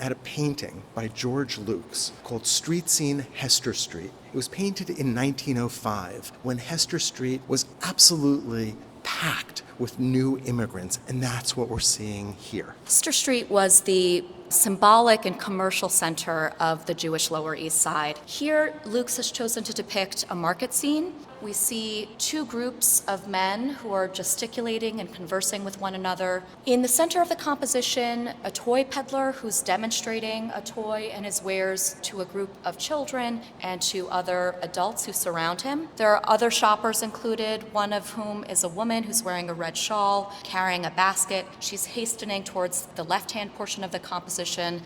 at a painting by George Lukes called Street Scene, Hester Street. It was painted in 1905 when Hester Street was absolutely packed with new immigrants, and that's what we're seeing here. Hester Street was the symbolic and commercial center of the Jewish Lower East Side. Here, Lukes has chosen to depict a market scene. We see two groups of men who are gesticulating and conversing with one another. In the center of the composition, a toy peddler who's demonstrating a toy and his wares to a group of children and to other adults who surround him. There are other shoppers included, one of whom is a woman who's wearing a red shawl, carrying a basket. She's hastening towards the left-hand portion of the composition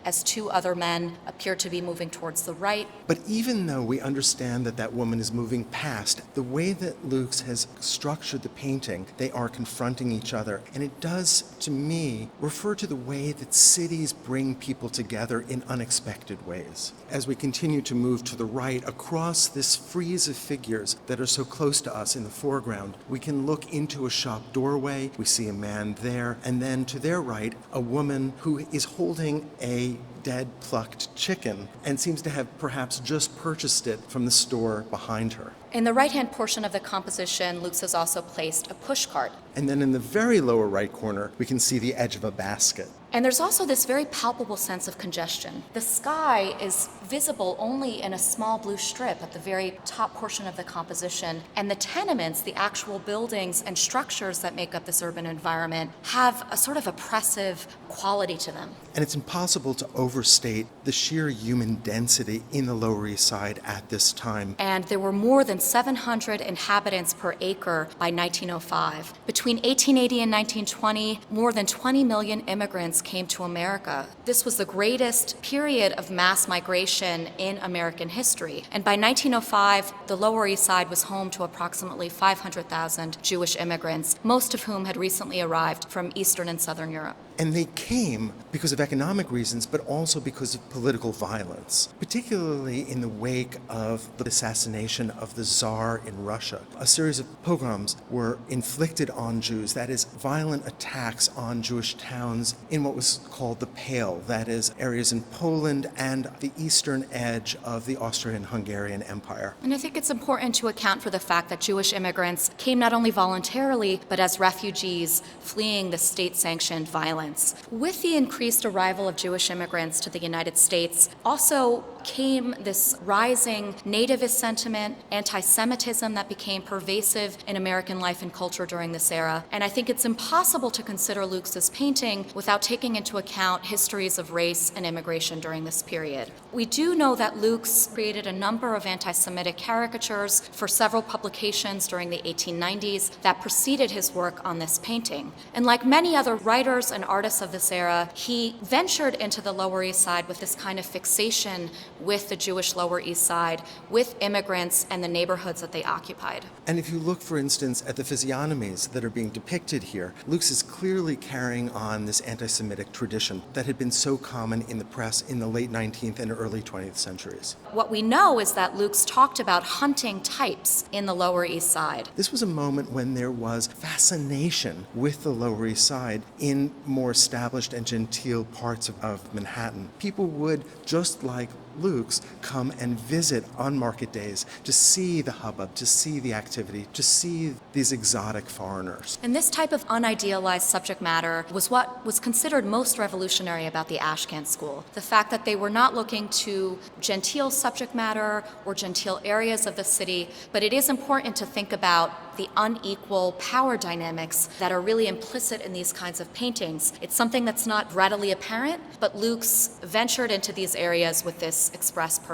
as two other men appear to be moving towards the right. But even though we understand that that woman is moving past, the way that Lukes has structured the painting, they are confronting each other. And it does, to me, refer to the way that cities bring people together in unexpected ways. As we continue to move to the right, across this frieze of figures that are so close to us in the foreground, we can look into a shop doorway. We see a man there, and then to their right, a woman who is holding a dead plucked chicken and seems to have perhaps just purchased it from the store behind her. In the right-hand portion of the composition, Lukes has also placed a pushcart. And then in the very lower right corner, we can see the edge of a basket. And there's also this very palpable sense of congestion. The sky is visible only in a small blue strip at the very top portion of the composition. And the tenements, the actual buildings and structures that make up this urban environment, have a sort of oppressive quality to them. And it's impossible to overstate the sheer human density in the Lower East Side at this time. And there were more than 700 inhabitants per acre by 1905. Between 1880 and 1920, more than 20 million immigrants came to America. This was the greatest period of mass migration in American history. And by 1905, the Lower East Side was home to approximately 500,000 Jewish immigrants, most of whom had recently arrived from Eastern and Southern Europe. And they came because of economic reasons, but also because of political violence, particularly in the wake of the assassination of the Tsar in Russia. A series of pogroms were inflicted on Jews, that is, violent attacks on Jewish towns in what was called the Pale, that is, areas in Poland and the eastern edge of the Austrian-Hungarian Empire. And I think it's important to account for the fact that Jewish immigrants came not only voluntarily, but as refugees fleeing the state-sanctioned violence. With the increased arrival of Jewish immigrants to the United States, also came this rising nativist sentiment, anti-Semitism that became pervasive in American life and culture during this era. And I think it's impossible to consider Lukes' painting without taking into account histories of race and immigration during this period. We do know that Lukes created a number of anti-Semitic caricatures for several publications during the 1890s that preceded his work on this painting. And like many other writers and artists of this era, he ventured into the Lower East Side with this kind of fixation with the Jewish Lower East Side, with immigrants and the neighborhoods that they occupied. And if you look, for instance, at the physiognomies that are being depicted here, Lukes is clearly carrying on this anti-Semitic tradition that had been so common in the press in the late 19th and early 20th centuries. What we know is that Lukes talked about hunting types in the Lower East Side. This was a moment when there was fascination with the Lower East Side in more established and genteel parts of Manhattan. People would, just like Lukes, come and visit on market days to see the hubbub, to see the activity, to see these exotic foreigners. And this type of unidealized subject matter was what was considered most revolutionary about the Ashcan school. The fact that they were not looking to genteel subject matter or genteel areas of the city, but it is important to think about the unequal power dynamics that are really implicit in these kinds of paintings. It's something that's not readily apparent, but Lukes ventured into these areas with this express purpose.